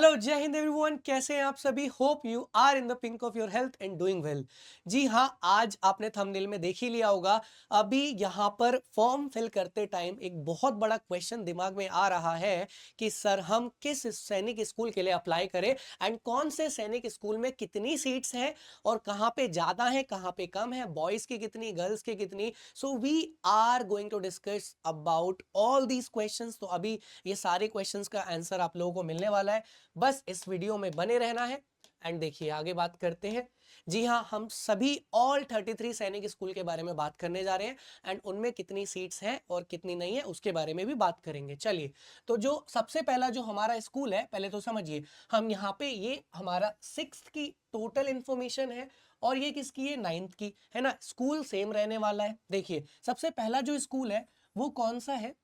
Hello जय Hind everyone, कैसे हैं आप सभी। Hope you are in the pink of your health and doing well. जी हाँ, आज आपने थंबनेल में देख ही लिया होगा। अभी यहाँ पर फॉर्म फिल करते टाइम एक बहुत बड़ा क्वेश्चन दिमाग में आ रहा है कि सर हम किस सैनिक स्कूल के लिए अप्लाई करें एंड कौन से सैनिक स्कूल में कितनी सीट्स हैं और कहाँ पे ज़्यादा है कहाँ पे कम है, बॉयज़ की कितनी गर्ल्स की कितनी। So we are going to discuss about all these questions. तो अभी ये सारे क्वेश्चंस का आंसर आप लोगों को मिलने वाला है, बस इस वीडियो में बने रहना है। एंड देखिए आगे बात करते हैं। जी हाँ, हम सभी ऑल 33 सैनिक स्कूल के बारे में बात करने जा रहे हैं एंड उनमें कितनी सीट्स हैं और कितनी नहीं है उसके बारे में भी बात करेंगे। चलिए, तो जो सबसे पहला जो हमारा स्कूल है, पहले तो समझिए हम यहाँ पे ये हमारा 6th की टोटल इंफॉर्मेशन है और ये किसकी है, 9th की है ना। स्कूल सेम रहने वाला है। देखिए सबसे पहला जो स्कूल है वो कौन सा है,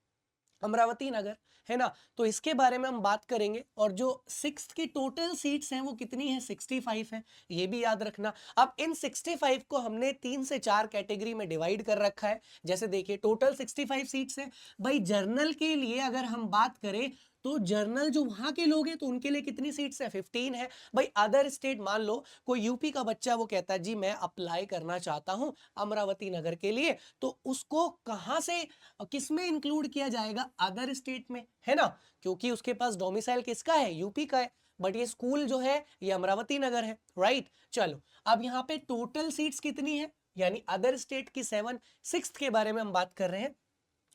अमरावती नगर, है ना। तो इसके बारे में हम बात करेंगे और जो 6th की टोटल सीट्स हैं वो कितनी है, 65 है, ये भी याद रखना। अब इन 65 को हमने 3 से 4 कैटेगरी में डिवाइड कर रखा है। जैसे देखिए टोटल 65 सीट्स है भाई। जर्नल के लिए अगर हम बात करें तो जर्नल जो वहां के लोग हैं तो उनके लिए कितनी सीट्स है, 15 है भाई। अदर स्टेट, मान लो कोई यूपी का बच्चा वो कहता है जी मैं अप्लाई करना चाहता हूं अमरावती नगर के लिए, तो उसको कहां से किस में इंक्लूड किया जाएगा, अदर स्टेट में, है ना। क्योंकि उसके पास डोमिसाइल किसका है, यूपी का है, बट ये स्कूल जो है ये अमरावती नगर है, राइट। चलो, अब यहाँ पे टोटल सीट्स कितनी है, यानी अदर स्टेट की 7, 6th के बारे में हम बात कर रहे हैं।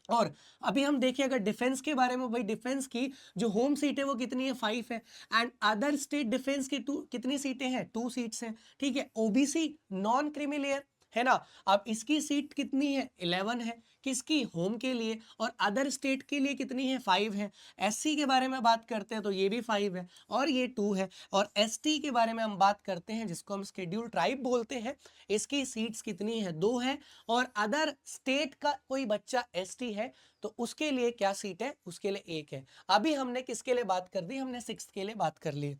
और अभी हम देखिए अगर डिफेंस के बारे में, भाई डिफेंस की जो होम सीट है वो कितनी है, 5 है। एंड अदर स्टेट डिफेंस की कितनी सीटें हैं, 2 सीट्स हैं, ठीक है। ओबीसी नॉन क्रीमी, है ना। अब इसकी सीट कितनी है, 11 है, किसकी, होम के लिए। और अदर स्टेट के लिए कितनी है, 5 है। एससी के बारे में बात करते हैं तो ये भी 5 है और ये 2 है। और एसटी के बारे में हम बात करते हैं जिसको हम शेड्यूल ट्राइब बोलते हैं, इसकी सीट्स कितनी है, 2 है। और अदर स्टेट का कोई बच्चा एसटी है तो उसके लिए क्या सीट है, उसके लिए 1 है। अभी हमने किसके लिए बात कर दी, हमने 6th के लिए बात कर ली।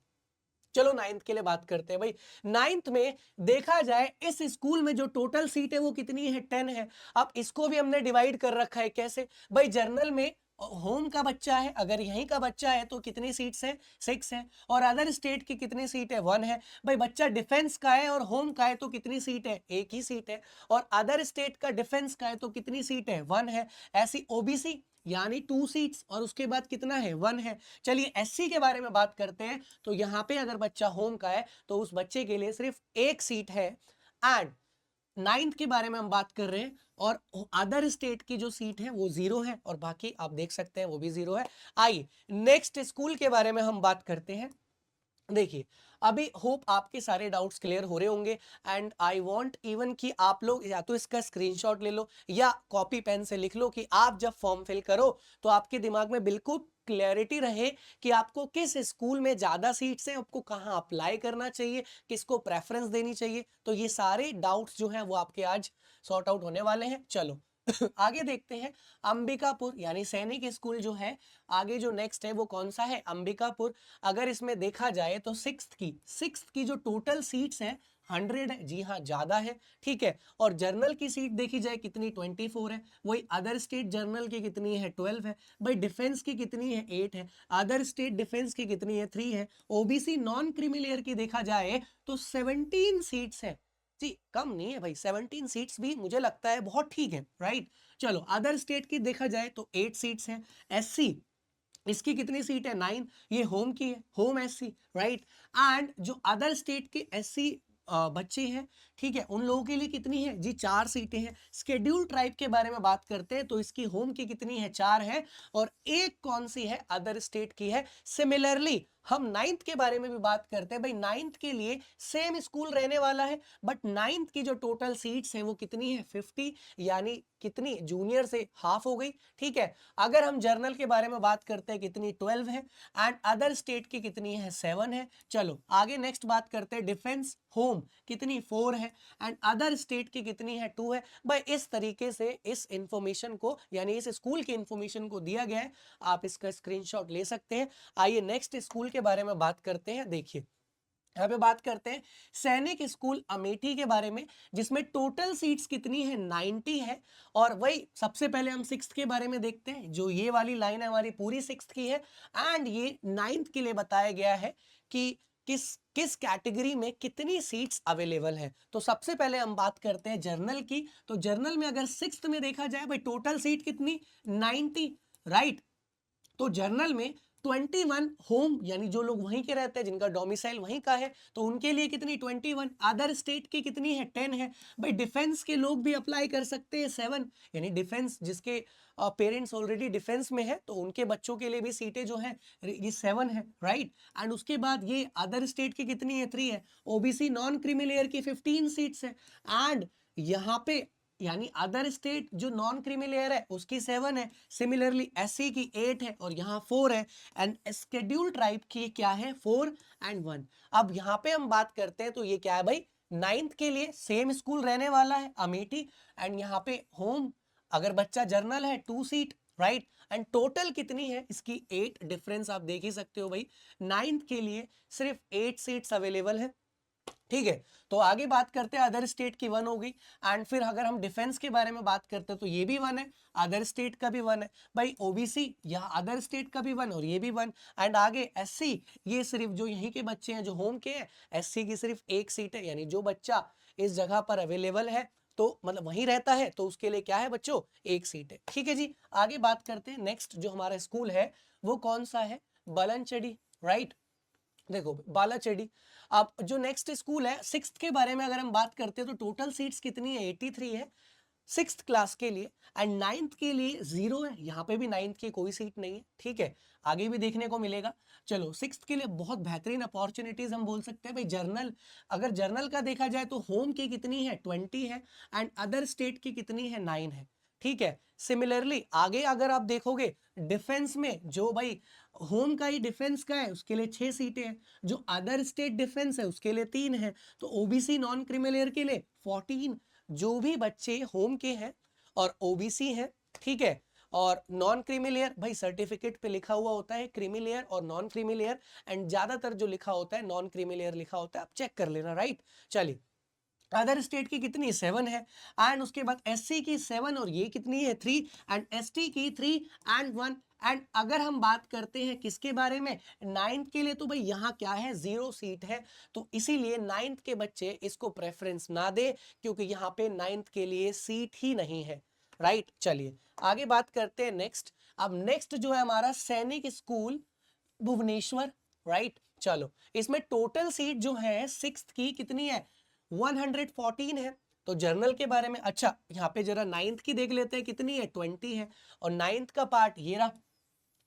चलो 9th के लिए बात करते हैं भाई। 9th में देखा जाए इस स्कूल में जो टोटल सीट है वो कितनी है, 10 है। अब इसको भी हमने डिवाइड कर रखा है, कैसे भाई, जर्नल में होम का बच्चा है, अगर यहीं का बच्चा है तो कितनी सीट्स है, 6 है। और अदर स्टेट की कितनी सीट है, 1 है। भाई बच्चा डिफेंस का है और होम का है तो कितनी सीट है, 1 ही सीट है। और अदर स्टेट का डिफेंस का है तो कितनी सीट है, 1 है। ऐसी ओबीसी यानी 2 सीट्स और उसके बाद कितना है, 1 है। चलिए एससी के बारे में बात करते हैं। तो यहाँ पे अगर बच्चा होम का है तो उस बच्चे के लिए सिर्फ 1 सीट है। एंड 9th के बारे में हम बात कर रहे हैं और अदर स्टेट की जो सीट है वो 0 है और बाकी आप देख सकते हैं वो भी 0 है। आइए नेक्स्ट स्कूल के बारे में हम बात करते हैं। देखिए अभी होप आपके सारे डाउट्स क्लियर हो रहे होंगे एंड आई वांट इवन कि आप लोग या तो इसका स्क्रीनशॉट ले लो या कॉपी पेन से लिख लो कि आप जब फॉर्म फिल करो तो आपके दिमाग में बिल्कुल क्लैरिटी रहे कि आपको किस स्कूल में ज़्यादा सीट्स हैं, आपको कहाँ अप्लाई करना चाहिए, किसको प्रेफरेंस देनी चाहिए। तो ये सारे डाउट्स जो हैं वो आपके आज सॉर्ट आउट होने वाले हैं। चलो आगे देखते हैं। अंबिकापुर यानी सैनिक स्कूल जो है, आगे जो नेक्स्ट है वो कौन सा है, अंबिकापुर। अगर इसमें देखा जाए तो 6th की जो टोटल सीट्स हैं 100 है, जी हाँ ज़्यादा है, ठीक है। और जर्नल की सीट देखी जाए कितनी, 24 है। वही अदर स्टेट जर्नल की कितनी है, 12 है। भाई डिफेंस की कितनी है, 8 है। अदर स्टेट डिफेंस की कितनी है, 3 है। ओबीसी नॉन क्रीमी लेयर की देखा जाए तो 17 सीट्स है। जी कम नहीं है भाई, 17 सीट्स भी मुझे लगता है बहुत ठीक है, राइट। चलो अदर स्टेट की देखा जाए तो 8 सीट्स हैं। एससी इसकी कितनी सीट है, 9, ये होम की है, होम एससी, राइट। एंड जो अदर स्टेट के एससी बच्चे हैं, ठीक है, उन लोगों के लिए कितनी है जी, 4 सीटें हैं। शेड्यूल ट्राइब के बारे में बात करते हैं तो इसकी होम की कितनी है, 4 है। और एक कौन सी है, अदर स्टेट की है। सिमिलरली हम 9th के बारे में भी बात करते हैं भाई। 9th के लिए सेम स्कूल रहने वाला है बट 9th की जो टोटल सीट्स हैं वो कितनी है, 50, यानी कितनी, जूनियर से हाफ हो गई, ठीक है। अगर हम जर्नल के बारे में बात करते हैं कितनी, 12 है। एंड अदर स्टेट की कितनी है, 7 है। चलो आगे नेक्स्ट बात करते हैं, डिफेंस होम कितनी, 4 है। एंड अदर स्टेट की कितनी है, 2 है। भाई इस तरीके से इस इंफॉर्मेशन को यानी इस स्कूल की इंफॉर्मेशन को दिया गया है, आप इसका स्क्रीनशॉट ले सकते हैं। आइए नेक्स्ट स्कूल के बारे में बात करते हैं। देखिए यहाँ पे बात करते हैं सैनिक स्कूल अमेठी के बारे में, जिसमें टोटल सीट्स कितनी है, 90 है। और वही सबसे पहले हम सिक्स्थ के बारे में देखते हैं, जो ये वाली लाइन है हमारी पूरी सिक्स्थ की है। एंड ये नाइन्थ के लिए बताया गया है कि किस किस कैटेगरी में कितनी सीट्स अवेलेबल है। तो सबसे पहले हम बात करते हैं जर्नल की। तो जर्नल में अगर सिक्स्थ में देखा जाए भाई, टोटल सीट कितनी, 90, राइट। तो जर्नल में 21 होम, यानी जो लोग वहीं के रहते हैं, जिनका डोमिसाइल वहीं का है, तो उनके लिए कितनी, 21। अदर स्टेट की कितनी है, 10 है। भाई डिफेंस के लोग भी अप्लाई कर सकते हैं, 7, यानी डिफेंस जिसके पेरेंट्स ऑलरेडी डिफेंस में है, तो उनके बच्चों के लिए भी सीटें जो है ये 7 है, राइट। एंड उसके बाद ये अदर स्टेट की कितनी है, 3 है। ओबीसी नॉन क्रीमी की 15 सीट्स है। एंड यहाँ पे यानी अदर स्टेट जो नॉन क्रीमी लेयर है उसकी 7 है। सिमिलरली एससी की 8 है और यहाँ 4 है। एंड शेड्यूल ट्राइब की क्या है, 4 एंड 1। अब यहाँ पे हम बात करते हैं तो ये क्या है भाई, नाइन्थ के लिए सेम स्कूल रहने वाला है अमेठी। एंड यहाँ पे होम, अगर बच्चा जर्नल है 2 सीट, राइट। एंड टोटल कितनी है इसकी, 8। डिफरेंस आप देख ही सकते हो भाई, नाइन्थ के लिए सिर्फ 8 सीट्स अवेलेबल है, ठीक है। तो आगे बात करते हैं, अदर स्टेट की 1 होगी। एंड फिर अगर हम डिफेंस के बारे में बात करते हैं तो ये भी 1 है, अदर स्टेट का भी 1 है। भाई ओबीसी यहाँ अदर स्टेट का भी 1 और ये भी 1। एंड आगे एससी, ये सिर्फ जो यहीं के बच्चे हैं जो होम के हैं, एससी की सिर्फ 1 सीट है। यानी जो बच्चा इस जगह पर अवेलेबल है, तो मतलब वहीं रहता है, तो उसके लिए क्या है बच्चों, 1 सीट है, ठीक है जी। आगे बात करते हैं, नेक्स्ट जो हमारा स्कूल है वो कौन सा है, बलनचड़ी, राइट। देखो बालाचड़ी। अब जो नेक्स्ट स्कूल है सिक्स्थ के बारे में अगर हम बात करते हैं तो टोटल सीट्स कितनी है, 83 है सिक्स्थ क्लास के लिए। एंड नाइन्थ के लिए 0 है, यहाँ पे भी नाइन्थ की कोई सीट नहीं है, ठीक है। आगे भी देखने को मिलेगा। चलो सिक्स्थ के लिए बहुत बेहतरीन अपॉर्चुनिटीज हम बोल सकते हैं भाई, जर्नल, अगर जर्नल का देखा जाए तो होम की कितनी है, 20 है। एंड अदर स्टेट की कितनी है, 9 है, ठीक है। सिमिलरली आगे अगर आप देखोगे डिफेंस में, जो भाई होम का ही डिफेंस का है उसके लिए 6 सीटें हैं, जो अदर स्टेट डिफेंस है उसके लिए 3 है। तो ओबीसी नॉन क्रिमिलेयर के लिए 14। जो भी बच्चे होम के हैं और ओबीसी हैं, ठीक है, और नॉन क्रीमी लेयर, भाई सर्टिफिकेट पे लिखा हुआ होता है क्रीमी लेयर और नॉन क्रीमी लेयर, एंड ज्यादातर जो लिखा होता है नॉन क्रीमी लेयर लिखा होता है, आप चेक कर लेना, राइट। चलिए अदर स्टेट की कितनी, 7 है। एंड उसके बाद एससी की 7 और ये कितनी है, 3। एंड एसटी की 3 एंड 1। एंड अगर हम बात करते हैं किसके बारे में, नाइन्थ के लिए, तो भाई यहाँ क्या है, 0 सीट है। तो इसीलिए नाइन्थ के बच्चे इसको प्रेफरेंस ना दे, क्योंकि यहाँ पे नाइन्थ के लिए सीट ही नहीं है, राइट। चलिए आगे बात करते हैं नेक्स्ट। अब नेक्स्ट जो है हमारा सैनिक स्कूल भुवनेश्वर, राइट। चलो इसमें टोटल सीट जो है सिक्स्थ की कितनी है, 114 है। तो जर्नल के बारे में, अच्छा यहाँ पे जरा नाइन्थ की देख लेते हैं कितनी है, 20 है। और नाइन्थ का पार्ट ये रहा,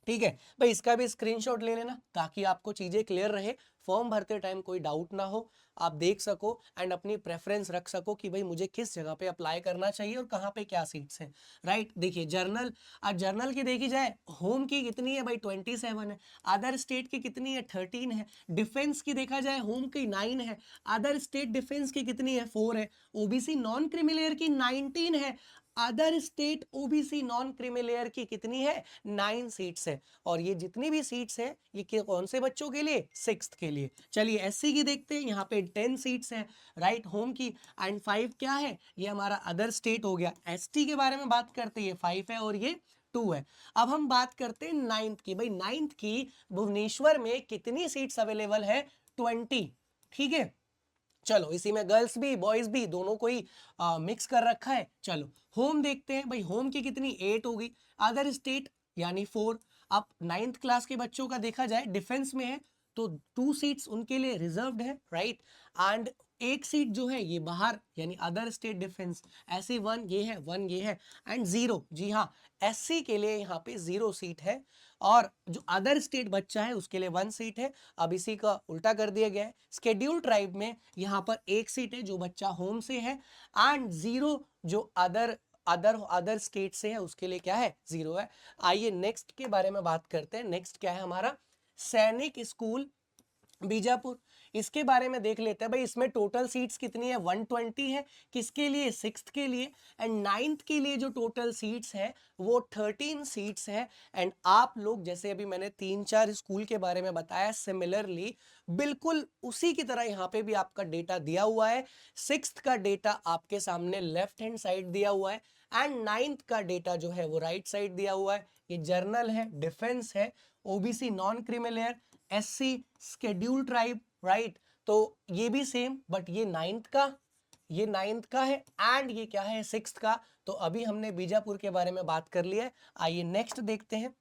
ठीक है भाई। इसका भी स्क्रीनशॉट ले लेना ताकि आपको चीजें क्लियर रहे, फॉर्म भरते टाइम कोई डाउट ना हो, आप देख सको एंड अपनी प्रेफरेंस रख सको कि भाई मुझे किस जगह पे अप्लाई करना चाहिए और कहाँ पे क्या सीट्स हैं, राइट। देखिए जर्नल, आज जर्नल की देखी जाए, होम की कितनी है भाई, 27 है। अदर स्टेट की कितनी है, 13 है। डिफेंस की देखा जाए, होम की 9 है। अदर स्टेट डिफेंस की कितनी है, 4 है। ओबीसी नॉन क्रिमिलेयर की 19 है। Other state OBC non creamy layer की कितनी है, 9 सीट्स है। और ये जितनी भी सीट्स है ये कौन से बच्चों के लिए, सिक्स्थ के लिए। चलिए एससी की देखते हैं, यहाँ पे 10 सीट्स हैं, राइट, होम की। एंड 5 क्या है, ये हमारा अदर स्टेट हो गया। एसटी के बारे में बात करते हैं, ये 5 है और ये 2 है। अब हम बात करते हैं नाइन्थ की। भाई नाइन्थ की भुवनेश्वर में कितनी सीट्स अवेलेबल है, 20, ठीक है। चलो इसी में गर्ल्स भी बॉयज भी दोनों को ही मिक्स कर रखा है। चलो होम देखते हैं, भाई होम की कितनी, 8 होगी। अदर स्टेट यानी 4। अब नाइन्थ क्लास के बच्चों का देखा जाए, डिफेंस में है तो 2 सीट्स उनके लिए रिजर्व्ड है, राइट। एंड 1 सीट जो है ये बाहर, यानी अदर स्टेट डिफेंस, ऐसे 1 ये है, 1 ये है। एंड 0, जी हाँ, एससी के लिए यहाँ पे 0 सीट है। और जो अदर स्टेट बच्चा है उसके लिए 1 सीट है। अब इसी का उल्टा कर दिया गया है, स्केड्यूल ट्राइब में यहाँ पर 1 सीट है जो बच्चा होम से है। एंड 0 जो अदर स्टेट से है उसके लिए क्या है, 0 है। आइए नेक्स्ट के बारे में बात करते हैं। नेक्स्ट क्या है हमारा, सैनिक स्कूल बीजापुर, इसके बारे में देख लेते हैं भाई। इसमें टोटल सीट्स कितनी है, 120 है। किसके लिए, सिक्स्थ के लिए। एंड नाइन्थ के लिए जो टोटल सीट्स है वो 13 सीट्स है। एंड आप लोग जैसे अभी मैंने 3-4 स्कूल के बारे में बताया, सिमिलरली बिल्कुल उसी की तरह यहाँ पे भी आपका डेटा दिया हुआ है। सिक्स्थ का डेटा आपके सामने लेफ्ट हैंड साइड दिया हुआ है एंड नाइन्थ का डेटा जो है वो राइट साइड दिया हुआ है। ये जर्नल है, डिफेंस है, OBC non creamy layer, SC schedule tribe, right. तो ये भी सेम, बट ये नाइन्थ का है एंड ये क्या है, सिक्स्थ का। तो अभी हमने बीजापुर के बारे में बात कर लिया है। आइए नेक्स्ट देखते हैं।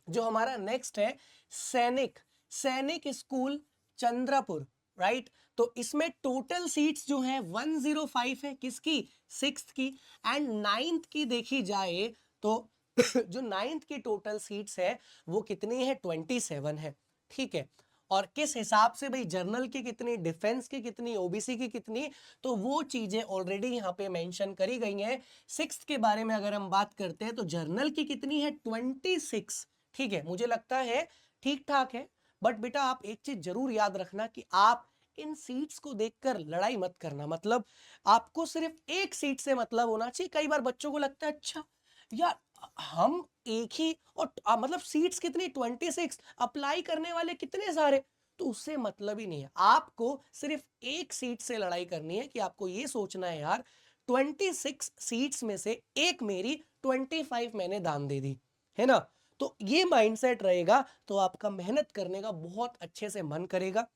जो हमारा नेक्स्ट है सैनिक स्कूल चंद्रपुर, राइट। तो इसमें टोटल सीट्स जो है 105 है, किसकी, सिक्स्थ की। एंड नाइन्थ की देखी जाए तो जो नाइन्थ की टोटल सीट्स है वो कितनी है, 27 है, ठीक है। और किस हिसाब से भाई, जर्नल की कितनी, डिफेंस की कितनी, ओबीसी की कितनी, तो वो चीजें ऑलरेडी यहाँ पे मेंशन करी गई हैं। सिक्स्थ के बारे में अगर हम बात करते हैं तो जर्नल की कितनी है, 26, ठीक है। मुझे लगता है ठीक ठाक है। बट बेटा आप एक चीज जरूर याद रखना कि आप इन सीट्स को देखकर लड़ाई मत करना। मतलब आपको सिर्फ एक सीट से मतलब होना चाहिए। कई बार बच्चों को लगता है अच्छा यार हम एक ही, और मतलब सीट्स कितनी, 26, अप्लाई करने वाले कितने सारे, तो उससे मतलब ही नहीं है। आपको सिर्फ एक सीट से लड़ाई करनी है कि आपको ये सोचना है यार 26 सीट्स में से एक मेरी, 25 मैंने दान दे दी, है ना। तो ये माइंडसेट रहेगा तो आपका मेहनत करने का बहुत अच्छे से मन करेगा,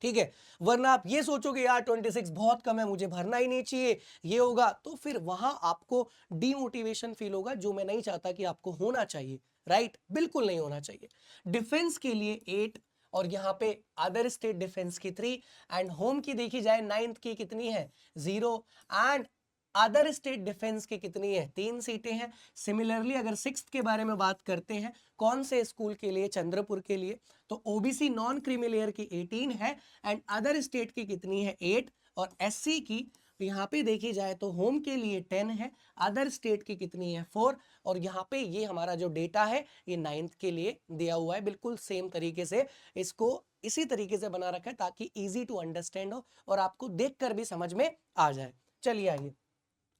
ठीक है। वरना आप ये सोचोगे यार 26 बहुत कम है, मुझे भरना ही नहीं चाहिए, ये होगा, तो फिर वहां आपको डीमोटिवेशन फील होगा, जो मैं नहीं चाहता कि आपको होना चाहिए, राइट, बिल्कुल नहीं होना चाहिए। डिफेंस के लिए 8 और यहाँ पे अदर स्टेट डिफेंस की 3 एंड होम की देखी जाए नाइन्थ की कितनी है, 0 एंड अदर स्टेट डिफेंस की कितनी है, 3 सीटें हैं। सिमिलरली अगर सिक्स्थ के बारे में बात करते हैं, कौन से स्कूल के लिए, चंद्रपुर के लिए, तो ओबीसी नॉन क्रीमी की 18 है एंड अदर स्टेट की कितनी है, 8 और एससी की यहाँ पे देखी जाए तो होम के लिए 10 है, अदर स्टेट की कितनी है, 4। और यहाँ पे ये हमारा जो डेटा है ये नाइन्थ के लिए दिया हुआ है, बिल्कुल सेम तरीके से इसको इसी तरीके से बना रखा है ताकि इजी टू अंडरस्टैंड हो और आपको देखकर भी समझ में आ जाए। चलिए आइए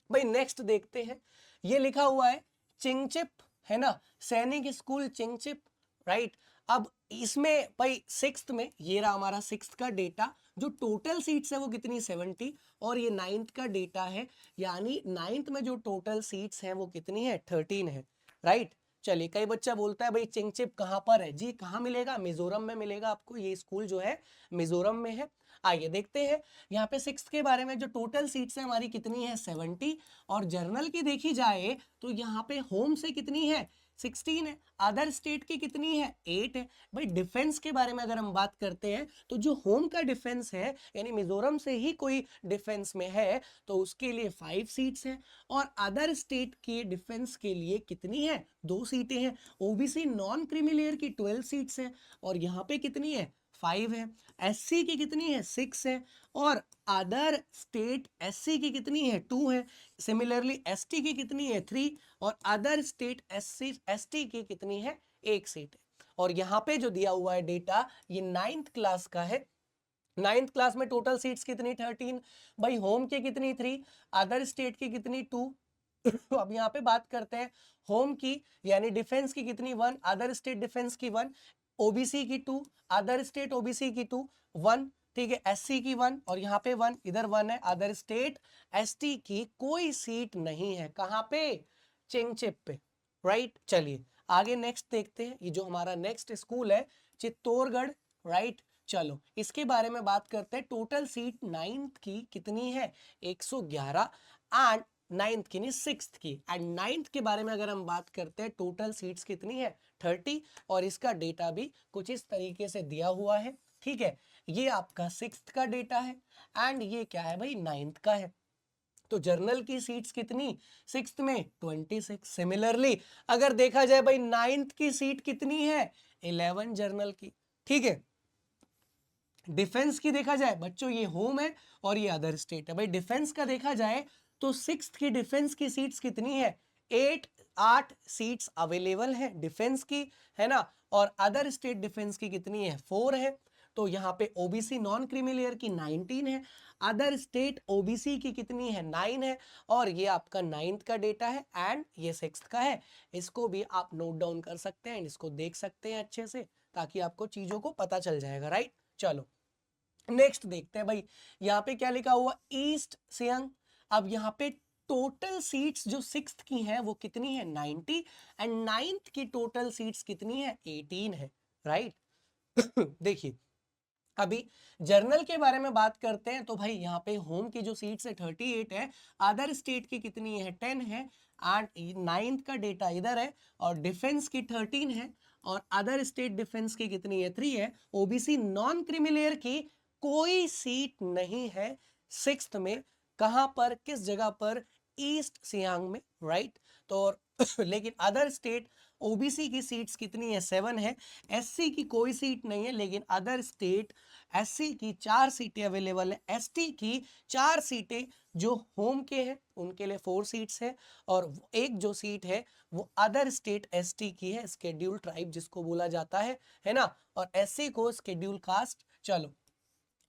भाई नेक्स्ट देखते हैं। ये लिखा हुआ है चिंगचिप, है ना, सैनिक स्कूल चिंगचिप, राइट। अब इसमें भाई सिक्स्थ में ये रहा हमारा सिक्स्थ का डेटा, जो टोटल सीट्स है वो कितनी, 70, और ये नाइन्थ का डेटा है, यानी नाइन्थ में जो टोटल सीट्स हैं वो कितनी है, 13 है, राइट। चलिए, कई बच्चा बोलता है भाई चिंगचिप कहाँ पर है, जी कहाँ मिलेगा, मिजोरम में मिलेगा आपको, ये स्कूल जो है मिजोरम में है। आइए देखते हैं यहाँ पे सिक्स्थ के बारे में। जो टोटल सीट्स है हमारी कितनी है, 70, और जर्नल की देखी जाए तो यहाँ पे होम से कितनी है, 16 है, अदर स्टेट की कितनी है, 8 है। भाई डिफेंस के बारे में अगर हम बात करते हैं तो जो होम का डिफेंस है यानी मिजोरम से ही कोई डिफेंस में है तो उसके लिए 5 सीट्स हैं, और अदर स्टेट के डिफेंस के लिए कितनी है, 2 सीटें हैं। ओबीसी नॉन क्रीमी की 12 सीट्स हैं और यहाँ पे कितनी है, 5 है। एससी की कितनी है, 6 है, और अदर स्टेट एससी की कितनी है, 2 है। सिमिलरली एसटी की कितनी है, 3, और अदर स्टेट एससी एसटी की कितनी है, 1 सीट है। और यहाँ पे जो दिया हुआ है डेटा ये 9th क्लास का है। 9th क्लास में टोटल सीट्स कितनी, 13। भाई होम की कितनी, 3, अदर स्टेट की कितनी, 2। तो अब यहाँ पे बात करते हैं होम की, यानी डिफेंस की कितनी, 1, अदर स्टेट डिफेंस की 1, ओबीसी की 2, अदर स्टेट ओबीसी की 2, 1, ठीक है। एससी की 1 और यहाँ पे 1, इधर 1 है। अदर स्टेट एसटी की कोई सीट नहीं है, कहाँ पे, चिंगचिप पे, राइट। चलिए आगे नेक्स्ट देखते हैं। ये जो हमारा नेक्स्ट स्कूल है चित्तौड़गढ़, राइट। चलो इसके बारे में बात करते हैं। टोटल सीट नाइन्थ की कितनी है, 111, एंड नाइन्थ की नहीं, सिक्स्थ की। एंड नाइन्थ के बारे में अगर हम बात करते हैं टोटल सीट्स कितनी है, 30, और इसका डेटा भी कुछ इस तरीके से दिया हुआ है, ठीक है। ये आपका सिक्स्थ का डेटा है एंड ये क्या है भाई, नाइन्थ का है। तो जर्नल की सीट्स कितनी, सिक्स्थ में 26। सिमिलरली अगर देखा जाए भाई नाइन्थ की सीट कितनी है, 11 जर्नल की, ठीक है। डिफेंस की देखा जाए बच्चों, ये होम है और ये अदर स्टेट है। भाई डिफेंस का देखा जाए तो सिक्स्थ की डिफेंस की सीट्स कितनी है, 8 सीट्स अवेलेबल है डिफेंस की, है ना। और अदर स्टेट डिफेंस की कितनी है, 4 है। तो यहाँ पे ओबीसी नॉन क्रीमी लेयर की 19 है, अदर स्टेट ओबीसी की कितनी है 9 है, और ये आपका 9th का डेटा है एंड ये 6th का है। इसको भी आप नोट डाउन कर सकते हैं, इसको देख सकते हैं अच्छे से, ताकि आपको चीजों को पता चल जाएगा, राइट। चलो नेक्स्ट देखते हैं भाई, यहाँ पे क्या लिखा हुआ, ईस्ट सियांग। अब यहाँ पे टोटल सीट्स जो 6th की हैं वो कितनी है 90, एंड 9th की टोटल सीट्स कितनी है 18 है, राइट। देखिए अभी जर्नल के बारे में बात करते हैं, तो भाई यहाँ पे होम की जो सीट्स है 38 है, अदर स्टेट की कितनी है 10 है, एंड 9th का डेटा इधर है, और डिफेंस की 13 है, और अदर स्टेट डिफेंस की कितनी है 3 है। ओबीसी नॉन क्रीमिलेयर की कोई सीट नहीं है 6th में, कहां पर, किस जगह पर, ईस्ट सियांग में, राइट। तो लेकिन अदर स्टेट ओबीसी की सीट्स कितनी है 7 है, एससी की कोई सीट नहीं है, लेकिन अदर स्टेट एससी की 4 सीटें अवेलेबल है, एसटी की 4 सीटें जो होम के हैं उनके लिए 4 सीट्स है, और एक जो सीट है वो अदर स्टेट एसटी की है, स्केड्यूल ट्राइब जिसको बोला जाता है ना, और एससी को स्केड्यूल कास्ट। चलो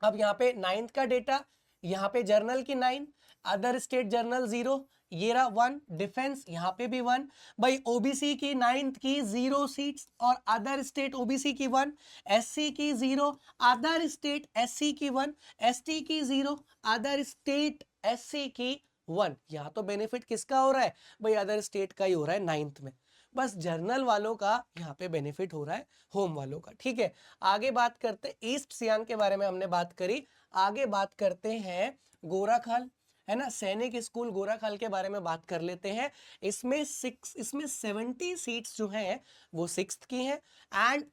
अब यहाँ पे 9th का डेटा, यहाँ पे जर्नल की 9, अदर स्टेट जर्नल 0, ये रहा 1, डिफेंस यहाँ पे भी 1, भाई ओबीसी की 9th की 0 सीट्स, और अदर स्टेट ओबीसी की 1, एससी की 0, अदर स्टेट एससी की 1, एसटी की 0, अदर स्टेट एससी की 1। यहाँ तो बेनिफिट किसका हो रहा है भाई, अदर स्टेट का ही हो रहा है 9th में, बस जर्नल वालों का यहाँ पे बेनिफिट हो रहा है होम वालों का, ठीक है। आगे बात करते हैं ईस्ट सियांग के बारे में हमने बात करी, आगे बात करते हैं गोराखाल, है ना, सैनिक स्कूल गोराखाल के बारे में बात कर लेते हैं। इसमें 70 सीट्स जो हैं वो 6th की हैं, एंड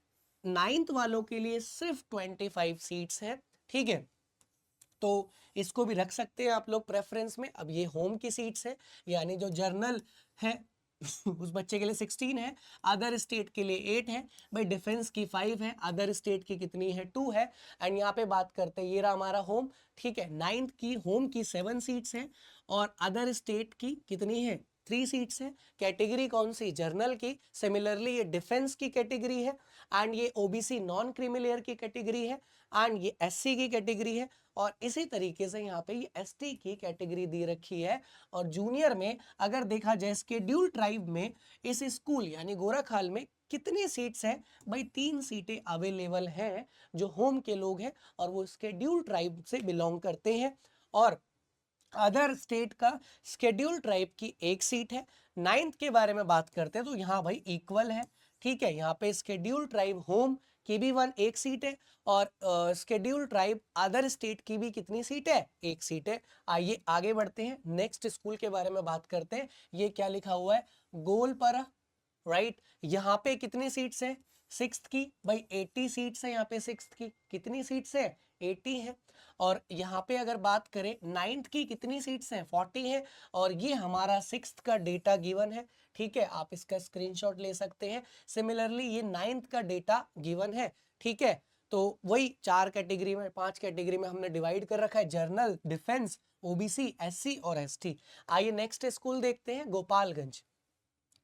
9th वालों के लिए सिर्फ 25 सीट्स हैं, ठीक है। तो इसको भी रख सकते हैं आप लोग प्रेफरेंस में। अब ये होम की सीट्स है, यानी जो जर्नल है उस बच्चे के लिए 16 है, अदर स्टेट के लिए 8 है, भाई डिफेंस की 5 है, अदर स्टेट की कितनी है 2 है, एंड यहाँ पे बात करते हैं ये रहा हमारा होम, ठीक है। 9th की होम की 7 सीट्स है, और अदर स्टेट की कितनी है 3 सीट्स है। कैटेगरी कौन सी, जर्नल की, सिमिलरली ये डिफेंस की कैटेगरी है, एंड ये ओबीसी नॉन क्रीमी की कैटेगरी है, एंड ये एससी की कैटेगरी है, और इसी तरीके से यहाँ पे ये एसटी की कैटेगरी दी रखी है। और जूनियर में अगर देखा जाए स्केड्यूल ट्राइब में इस स्कूल यानी गोराखाल में कितनी सीट्स हैं भाई, 3 सीटें अवेलेबल हैं जो होम के लोग हैं और वो स्केड्यूल ट्राइब से बिलोंग करते हैं। और अदर स्टेट का स्केड्यूल ट्राइब की 1 सीट है। 9th के बारे में बात करते हैं तो यहाँ भाई इक्वल है, ठीक है। यहाँ पे स्केड्यूल ट्राइब होम की भी 1 सीट है, और स्केड्यूल ट्राइब अदर स्टेट की भी कितनी सीट है 1 सीट है। आइए आगे बढ़ते हैं, नेक्स्ट स्कूल के बारे में बात करते हैं। ये क्या लिखा हुआ है, गोलपारा, राइट। यहाँ पे कितनी सीट्स है 6th की, भाई 80 सीट्स है। यहाँ पे 6th की कितनी सीट्स है 80 है। और यहाँ पे अगर बात करें 9th की कितनी सीट्स हैं 40 है, और ये हमारा 6th का डेटा गिवन है, ठीक है। आप इसका स्क्रीनशॉट ले सकते हैं। सिमिलरली ये 9th का डेटा गिवन है, ठीक है। तो वही 4 कैटेगरी में 5 कैटेगरी में हमने डिवाइड कर रखा है, जर्नल, डिफेंस, ओबीसी, एससी और एसटी। आइए नेक्स्ट स्कूल देखते हैं, गोपालगंज,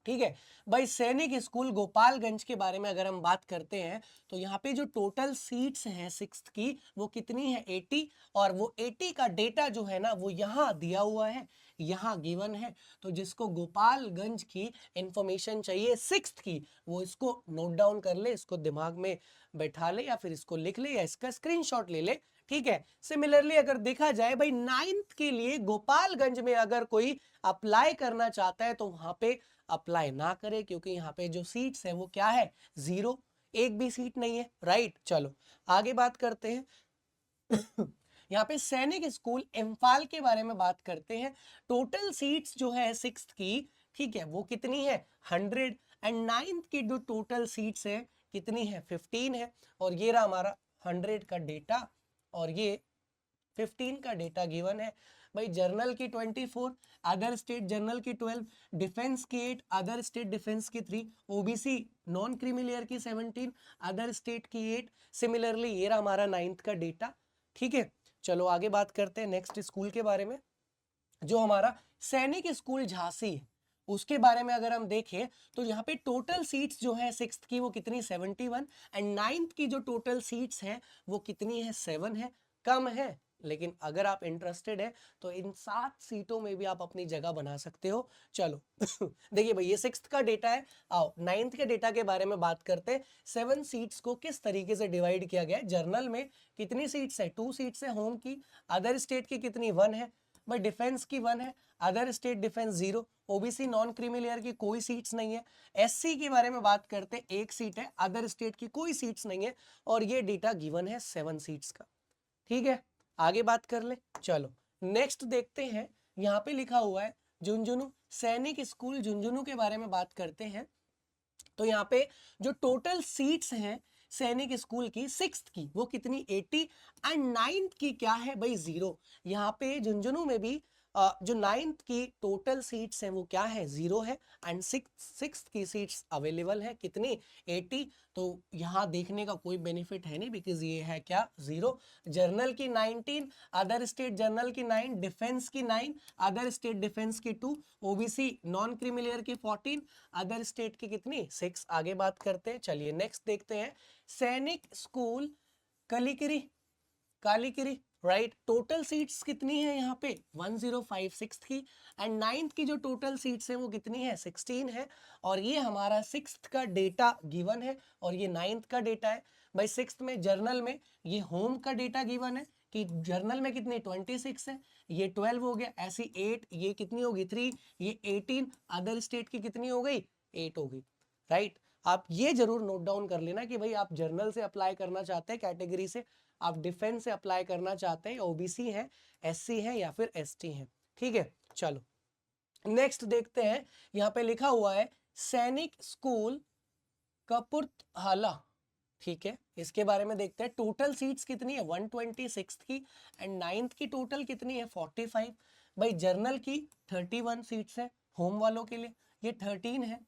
ठीक है। भाई सैनिक स्कूल गोपालगंज के बारे में अगर हम बात करते हैं तो यहाँ पे जो टोटल सीट्स हैं 6th की वो कितनी है 80, और वो 80 का डेटा जो है ना वो यहाँ दिया हुआ है, यहाँ गिवन है। तो जिसको गोपालगंज की इंफॉर्मेशन चाहिए 6th की, वो इसको नोट डाउन कर ले, इसको दिमाग में बैठा ले, या फिर इसको लिख ले, या इसका स्क्रीनशॉट ले ले, ठीक है। सिमिलरली अगर देखा जाए भाई 9th के लिए गोपालगंज में अगर कोई अप्लाई करना चाहता है तो वहां पे अप्लाई ना करे, क्योंकि यहाँ पे जो सीट्स है वो क्या है 0, एक भी सीट नहीं है, राइट। चलो आगे बात करते हैं। यहाँ पे सैनिक स्कूल इम्फाल के बारे में बात करते हैं। टोटल सीट्स जो है 6th की, ठीक है, वो कितनी है 100, एंड 9th की जो टोटल सीट्स है कितनी है 15 है। और ये रहा हमारा 100 का डेटा, और ये 15 का डेटा गिवन है। भाई जर्नल की 24, अदर स्टेट जर्नल की 12, डिफेंस की 8, अदर स्टेट डिफेंस की 3, ओबीसी नॉन क्रीमी लेयर की 17, अदर स्टेट की 8। सिमिलरली ये रहा हमारा 9th का डेटा, ठीक है। चलो आगे बात करते हैं नेक्स्ट स्कूल के बारे में, जो हमारा सैनिक स्कूल झांसी है। उसके बारे में अगर हम देखें तो यहाँ पे टोटल सीट्स जो है सिक्स्थ की वो कितनी 71 एंड नाइन्थ की जो टोटल सीट्स हैं वो कितनी है 7 है, कम है। लेकिन अगर आप इंटरेस्टेड है तो इन 7 सीटों में भी आप अपनी जगह बना सकते हो। चलो देखिए भाई ये सिक्स्थ का डेटा है, आओ नाइन्थ के डेटा के बारे में बात करते हैं। 7 सीट्स को किस तरीके से डिवाइड किया गया है। जर्नल में कितनी सीट्स है, 2 सीट्स है होम की, अदर स्टेट की कितनी 1 है, भाई डिफेंस की 1 है, other state defence 0, OBC non creamy layer की कोई सीट्स नहीं है। एससी की बारे में बात करते हैं, 1 सीट है, अदर स्टेट की कोई सीट्स नहीं है और ये डेटा गिवन है 7 सीट्स का। ठीक है, आगे बात कर ले। चलो नेक्स्ट देखते हैं, यहाँ पे लिखा हुआ है झुंझुनू सैनिक स्कूल झुंझुनू के बारे में बात करते हैं। तो यहाँ पे जो टोटल सीट्स हैं सैनिक स्कूल की सिक्स्थ की वो कितनी 80 एंड नाइन्थ की क्या है भाई 0। यहाँ पे झुंझुनू में भी जो नाइन्थ की टोटल सीट्स हैं वो क्या है 0 है एंड सिक्स्थ की सीट्स अवेलेबल है कितनी 80। तो यहाँ देखने का कोई बेनिफिट है नहीं बिकॉज ये है क्या 0। जर्नल की 19, अदर स्टेट जर्नल की 9, डिफेंस की 9, अदर स्टेट डिफेंस की 2, ओबीसी नॉन क्रीमिलियर की 14, अदर स्टेट की कितनी 6। आगे बात करते हैं, चलिए नेक्स्ट देखते हैं Sainik school Kalikiri Kalikiri right. Total seats कितनी है यहाँ पे 105 की एंड नाइन्थ की जो टोटल सीट्स है वो कितनी है 16 है और ये हमारा सिक्स्थ का डेटा गिवन है और ये नाइन्थ का डेटा है। भाई सिक्स्थ में जर्नल में ये होम का डेटा गिवन है कि जर्नल में कितनी 26 है, ये 12 हो गया, ऐसी 8, ये कितनी होगी 3, ये 18, अदर स्टेट की कितनी हो गई 8 होगी राइट। आप ये जरूर नोट डाउन कर लेना कि भाई आप जर्नल से अप्लाई करना चाहते हैं कैटेगरी से, आप डिफेंस से अप्लाई करना चाहते हैं, ओबीसी है, एससी है या फिर एसटी है। ठीक है, चलो नेक्स्ट देखते हैं, यहाँ पे लिखा हुआ है सैनिक स्कूल कपुरथला। ठीक है, इसके बारे में देखते हैं टोटल सीट्स कितनी है 126 की एंड नाइन्थ की टोटल कितनी है 45। भाई जर्नल की 31 सीट्स है, होम वालों के लिए ये 13 है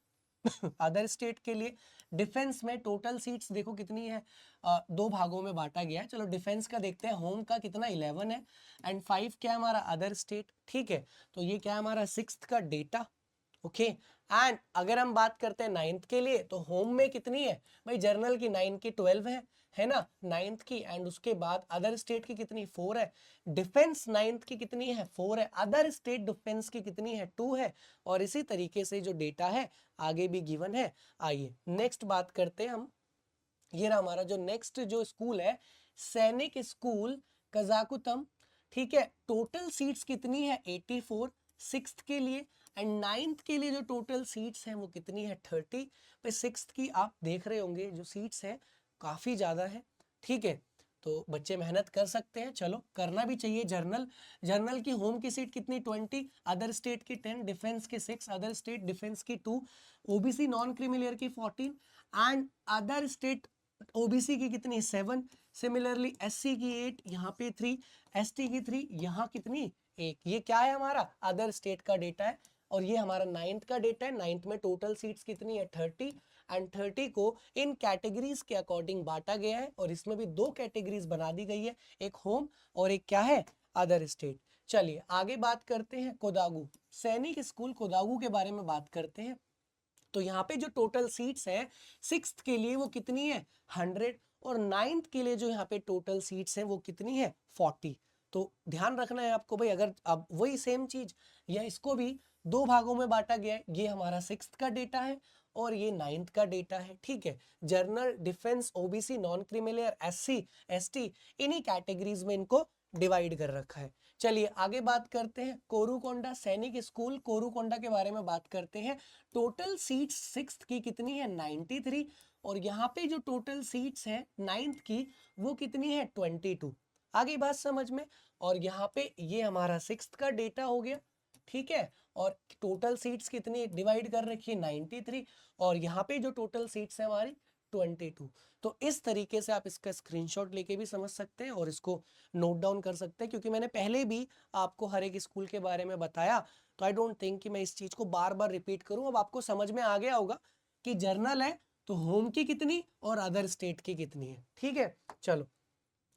अदर स्टेट के लिए। डिफेंस में टोटल सीट्स देखो कितनी है, 2 भागों में बांटा गया है। चलो डिफेंस का देखते हैं, होम का कितना 11 है एंड 5 क्या हमारा अदर स्टेट। ठीक है, तो ये क्या हमारा सिक्स्थ का डेटा। ओके एंड अगर हम बात करते हैं नाइन्थ के लिए तो होम में कितनी है भाई जर्नल की 9 की 12 है ना नाइन्थ की एंड उसके बाद अदर स्टेट की कितनी 4 है, डिफेंस नाइन्थ की कितनी है 4 है, अदर स्टेट डिफेंस की कितनी है 2 है और इसी तरीके से जो डेटा है आगे भी गिवन है। आइए नेक्स्ट बात करते हैं हम, ये रहा हमारा जो नेक्स्ट जो स्कूल है सैनिक स्कूल कजाकुतम। ठीक है, टोटल सीट्स कितनी है 84 सिक्स्थ के लिए एंड नाइन्थ के लिए जो टोटल सीट्स हैं वो कितनी है 30। पे सिक्स्थ की आप देख रहे होंगे जो सीट्स हैं काफ़ी ज़्यादा है। ठीक है, तो बच्चे मेहनत कर सकते हैं, चलो करना भी चाहिए। जर्नल की होम की सीट कितनी 20, अदर स्टेट की 10, डिफेंस की 6, अदर स्टेट डिफेंस की 2, ओबीसी नॉन क्रीमिलियर की 14 एंड अदर स्टेट ओबीसी की कितनी 7, सिमिलरली एससी की 8, यहाँ पे 3, एसटी की 3, यहाँ कितनी 1। ये क्या है हमारा अदर स्टेट का डेटा है और ये हमारा नाइन्थ का डेटा है। नाइन्थ में टोटल सीट्स कितनी है 30 एंड 30 को इन कैटेगरीज के अकॉर्डिंग बांटा गया है और इसमें भी 2 कैटेगरीज बना दी गई है, एक होम और एक क्या है अदर स्टेट। चलिए आगे बात करते हैं कोदागु सैनिक स्कूल कोदागु के बारे में बात करते हैं। तो यहाँ पे जो टोटल सीट्स है सिक्स्थ के लिए वो कितनी है 100 और नाइन्थ के लिए जो यहाँ पे टोटल सीट्स है वो कितनी है 40। तो ध्यान रखना है आपको भाई, अगर अब वही सेम चीज या इसको भी 2 भागों में बांटा गया है, ये हमारा सिक्स्थ का डेटा है और ये नाइन्थ का डेटा है। ठीक है, journal defence OBC non creamy layer SC ST इन्हीं कैटेगरीज में इनको डिवाइड कर रखा है। चलिए आगे बात करते हैं कोरुकोंडा सैनिक स्कूल कोरुकोंडा के बारे में बात करते हैं। टोटल सीट्स सिक्स्थ की कितनी है 93 और यहाँ पे जो टोटल सीट्स है नाइन्थ की वो कितनी है 22। आगे बात समझ में, और यहाँ पे ये हमारा सिक्स्थ का डेटा हो गया। ठीक है, और टोटल सीट्स कितनी डिवाइड कर रखी है 93 और यहाँ पे जो टोटल सीट्स है हमारी 22। तो इस तरीके से आप इसका स्क्रीनशॉट लेके भी समझ सकते हैं और इसको नोट डाउन कर सकते हैं, क्योंकि मैंने पहले भी आपको हर एक स्कूल के बारे में बताया। तो आई डोंट थिंक कि मैं इस चीज को बार बार रिपीट करूं। अब आपको समझ में आ गया होगा कि जर्नल है तो होम की कितनी और अदर स्टेट की कितनी है। ठीक है, चलो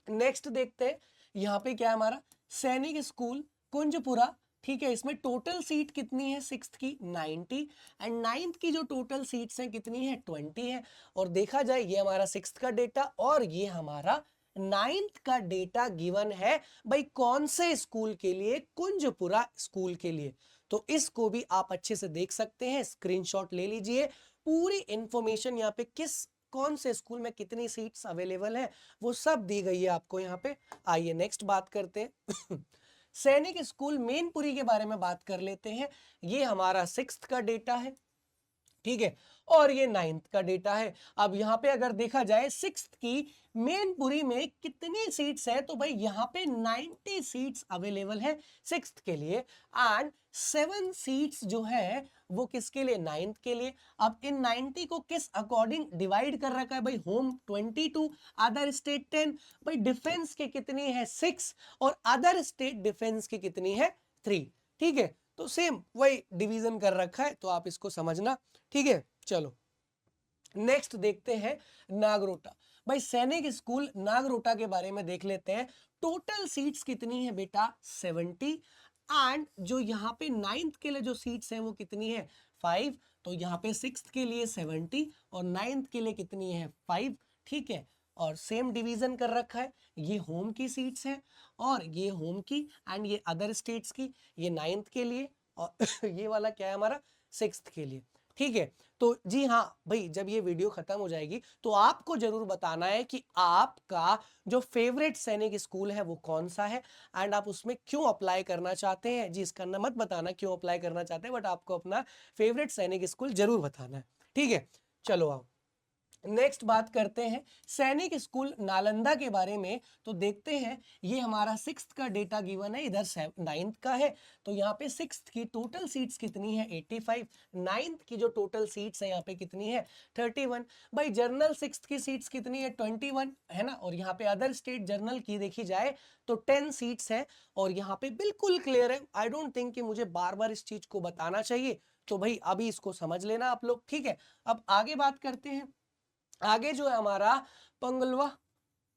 नेक्स्ट देखते हैं, यहाँ पे क्या है हमारा सैनिक स्कूल कुंजपुरा ठीक है, इसमें टोटल सीट कितनी है सिक्स्थ की 90 एंड नाइन्थ की जो टोटल सीट्स हैं कितनी है 20 है। और देखा जाए ये हमारा सिक्स्थ का डेटा और ये हमारा नाइन्थ का डेटा गिवन है भाई कौन से स्कूल के लिए, कुंजपुरा स्कूल के लिए। तो इसको भी आप अच्छे से देख सकते हैं, स्क्रीनशॉट ले लीजिए। पूरी इंफॉर्मेशन यहाँ पे किस कौन से स्कूल में कितनी सीट्स अवेलेबल है वो सब दी गई है आपको यहाँ पे। आइए नेक्स्ट बात करते हैं सैनिक स्कूल मेनपुरी के बारे में बात कर लेते हैं। ये हमारा सिक्स्थ का डेटा है, ठीक है, और ये नाइन्थ का डेटा है। अब यहाँ पे अगर देखा जाए सिक्स्थ की मेनपुरी में कितनी सीट्स है, तो भाई यहाँ पे 90 सीट्स अवेलेबल है सिक्स्थ के लिए एंड 7 सीट्स जो है वो किसके लिए, नाइन्थ के लिए। अब इन 90 को किस अकॉर्डिंग डिवाइड कर रखा है भाई, होम 22, अदर स्टेट 10, भाई डिफेंस के कितनी है 6 और अदर स्टेट डिफेंस की कितनी है 3, ठीक है। तो सेम वही डिवीजन कर रखा है, तो आप इसको समझना, ठीक है। चलो नेक्स्ट देखते हैं नागरोटा। भाई सैनिक स्कूल नागरोटा के बारे में देख लेते हैं। टोटल सीट्स कितनी है बेटा 70 एंड जो यहाँ पे नाइन्थ के लिए जो सीट्स हैं वो कितनी है 5। तो यहाँ पे सिक्स्थ के लिए 70 और नाइन्थ के लिए कितनी है 5, ठीक है। और सेम डिवीजन कर रखा है, ये होम की सीट्स हैं और ये होम की एंड ये अदर स्टेट्स की, ये नाइन्थ के लिए और ये वाला क्या है हमारा सिक्स्थ के लिए, ठीक है। तो जी हाँ भाई, जब ये वीडियो खत्म हो जाएगी तो आपको जरूर बताना है कि आपका जो फेवरेट सैनिक स्कूल है वो कौन सा है एंड आप उसमें क्यों अप्लाई करना चाहते हैं। जी इसका मत बताना क्यों अप्लाई करना चाहते हैं, बट आपको अपना फेवरेट सैनिक स्कूल जरूर बताना है, ठीक है। चलो आओ नेक्स्ट बात करते हैं सैनिक स्कूल नालंदा के बारे में। तो देखते हैं ये हमारा सिक्स्थ का डेटा गिवन है, इधर नाइन्थ का है। तो यहाँ पे सिक्स्थ की टोटल सीट्स कितनी है 85, नाइन्थ की जो टोटल सीट्स है यहाँ पे कितनी है 31। भाई जर्नल सिक्स्थ की सीट्स कितनी है 21 है ना। और यहाँ पे अदर स्टेट जर्नल की देखी जाए तो 10 सीट्स है और यहाँ पे बिल्कुल क्लियर है। आई डोंट थिंक कि मुझे बार बार इस चीज को बताना चाहिए, तो भाई अभी इसको समझ लेना आप लोग, ठीक है। अब आगे बात करते हैं, आगे जो है हमारा पुंगलवा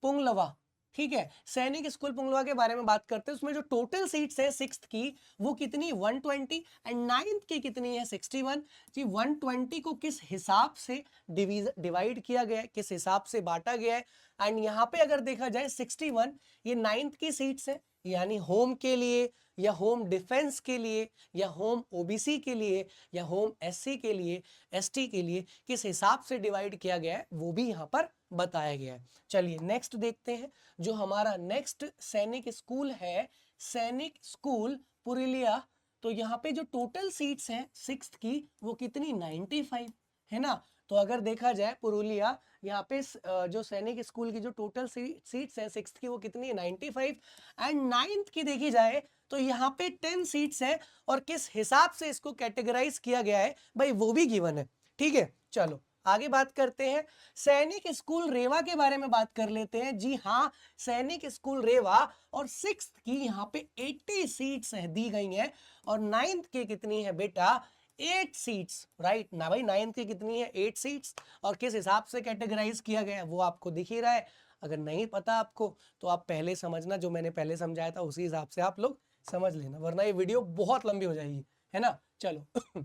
पुंगलवा, ठीक है, सैनिक स्कूल पुंगलवा के बारे में बात करते हैं। उसमें जो टोटल सीट्स है सिक्स्थ की वो कितनी 120 एंड नाइन्थ की कितनी है 61। जी 120 को किस हिसाब से डिवाइड किया गया है, किस हिसाब से बांटा गया है। एंड यहाँ पे अगर देखा जाए 61 ये नाइन्थ की सीट्स है, यानी होम के लिए या होम डिफेंस के लिए या होम ओबीसी के लिए या होम एससी के लिए, एसटी के लिए किस हिसाब से डिवाइड किया गया है वो भी यहाँ पर बताया गया है। चलिए नेक्स्ट देखते हैं, जो हमारा नेक्स्ट सैनिक स्कूल है सैनिक स्कूल पुरुलिया। तो यहाँ पे जो टोटल सीट्स हैं सिक्स्थ की वो कितनी 95 है ना। तो अगर देखा जाए पुरुलिया, यहाँ पे जो सैनिक स्कूल की जो टोटल सीट्स है सिक्स्थ की वो कितनी है 95 एंड नाइन्थ की देखी जाए तो यहाँ पे 10 सीट्स है और किस हिसाब से इसको कैटेगराइज किया गया है भाई वो भी गिवन है, ठीक है। चलो आगे बात करते हैं सैनिक स्कूल रेवा के बारे में बात कर लेते हैं। जी हाँ, सैनिक स्कूल रेवा और सिक्स्थ की यहाँ पे 80 सीट्स दी गई हैं और नाइन्थ की कितनी है बेटा 8 सीट्स, राइट ना भाई। नाइन्थ की कितनी है 8 सीट्स और किस हिसाब से कैटेगराइज किया गया है वो आपको दिख ही रहा है। अगर नहीं पता आपको तो आप पहले समझना, जो मैंने पहले समझाया था उसी हिसाब से आप लोग समझ लेना, वरना ये वीडियो बहुत लंबी हो जाएगी, है ना। चलो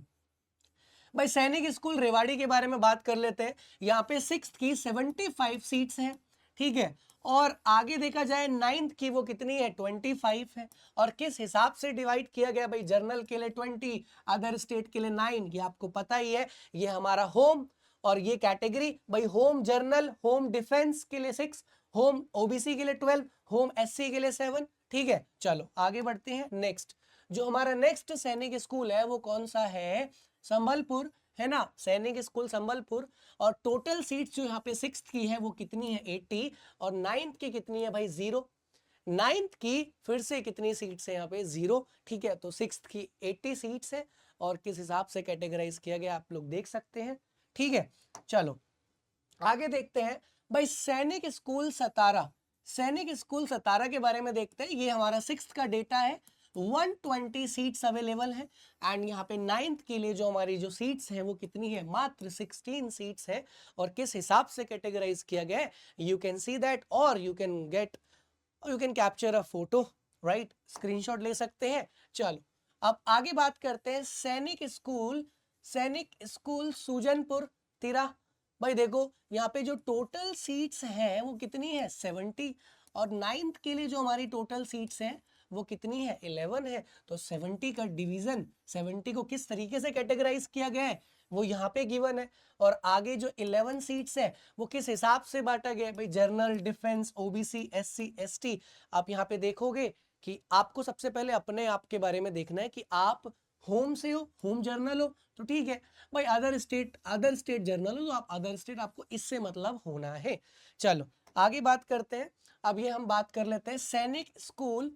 भाई सैनिक स्कूल रेवाड़ी के बारे में बात कर लेते हैं। यहाँ पे सिक्स्थ की 75 सीट्स हैं, ठीक है। और आगे देखा जाए नाइन्थ की वो कितनी है 25 है और किस हिसाब से डिवाइड किया गया भाई, जर्नल के लिए 20, अदर स्टेट के लिए 9, ये आपको पता ही है। ये हमारा होम और ये कैटेगरी भाई होम जर्नल होम डिफेंस के लिए 6, होम ओबीसी के लिए 12, होम एससी के लिए 7, ठीक है। चलो आगे बढ़ते हैं नेक्स्ट, जो हमारा नेक्स्ट सैनिक स्कूल है वो कौन सा है संबलपुर, है ना। सैनिक स्कूल संबलपुर और टोटल सीट्स जो यहाँ पे सिक्स्थ की है वो कितनी है 80 और नाइन्थ की कितनी है भाई 0। नाइन्थ की फिर से कितनी सीट्स है यहाँ पे 0, ठीक है। तो सिक्स्थ की 80 सीट्स है और किस हिसाब से कैटेगराइज किया गया आप लोग देख सकते हैं, ठीक है। चलो आगे देखते हैं भाई सैनिक स्कूल सतारा। सैनिक स्कूल सतारा के बारे में देखते हैं। ये हमारा सिक्स्थ का डेटा है, 120 सीट्स अवेलेबल है एंड यहाँ पे नाइन्थ के लिए जो हमारी जो सीट्स हैं वो कितनी है मात्र 16 सीट्स है और किस हिसाब से कैटेगराइज किया गया है यू कैन सी दैट और you can capture a photo, right, screenshot ले सकते हैं। चलो अब आगे बात करते हैं सैनिक स्कूल सुजनपुर तिरा। भाई देखो यहाँ पे जो टोटल सीट्स हैं वो कितनी है 70, और नाइन्थ के लिए जो हमारी टोटल सीट्स हैं वो कितनी है 11 है। तो 70 का डिवीजन, 70 को किस तरीके से कैटेगराइज किया गया है वो यहाँ पे गिवन है। और आगे जो 11 सीट्स है वो किस हिसाब से बांटा गया है भाई, journal, defence, OBC, SC, ST. आप यहाँ पे देखोगे कि आपको सबसे पहले अपने आप के बारे में देखना है कि आप होम से हो, होम जर्नल हो तो ठीक है भाई, अदर स्टेट जर्नल हो तो आप अदर स्टेट, आपको इससे मतलब होना है। चलो आगे बात करते हैं। अब ये हम बात कर लेते हैं सैनिक स्कूल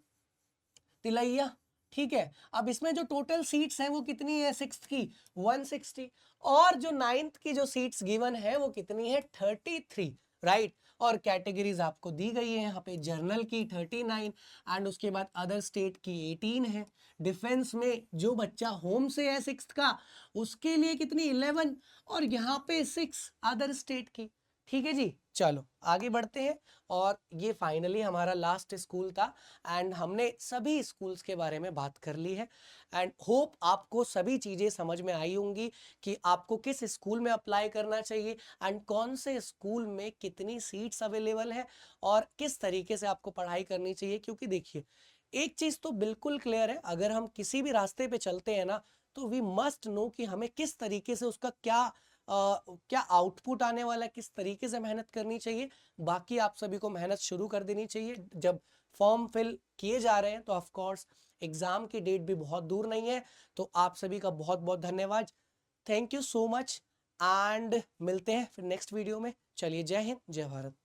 तिलैया, ठीक है। अब इसमें जो टोटल सीट्स हैं वो कितनी है सिक्स्थ की 160, और जो नाइन्थ की जो सीट्स गिवन है वो कितनी है 33, राइट। और कैटेगरीज आपको दी गई है यहाँ पे, जर्नल की 39 एंड उसके बाद अदर स्टेट की 18 है। डिफेंस में जो बच्चा होम से है सिक्स्थ का उसके लिए कितनी 11, और यहाँ पे 6 अदर स्टेट की, ठीक है जी। चलो आगे बढ़ते हैं, और ये फाइनली हमारा लास्ट स्कूल था एंड हमने सभी स्कूल्स के बारे में बात कर ली है। एंड होप आपको सभी चीज़ें समझ में आई होंगी कि आपको किस स्कूल में अप्लाई करना चाहिए एंड कौन से स्कूल में कितनी सीट्स अवेलेबल है और किस तरीके से आपको पढ़ाई करनी चाहिए। क्योंकि देखिए एक चीज़ तो बिल्कुल क्लियर है, अगर हम किसी भी रास्ते पे चलते हैं ना तो वी मस्ट नो कि हमें किस तरीके से उसका क्या आउटपुट आने वाला है, किस तरीके से मेहनत करनी चाहिए। बाकी आप सभी को मेहनत शुरू कर देनी चाहिए। जब फॉर्म फिल किए जा रहे हैं तो ऑफ कोर्स एग्जाम की डेट भी बहुत दूर नहीं है। तो आप सभी का बहुत बहुत धन्यवाद, thank you so much, and मिलते हैं फिर नेक्स्ट वीडियो में। चलिए, जय हिंद, जय भारत।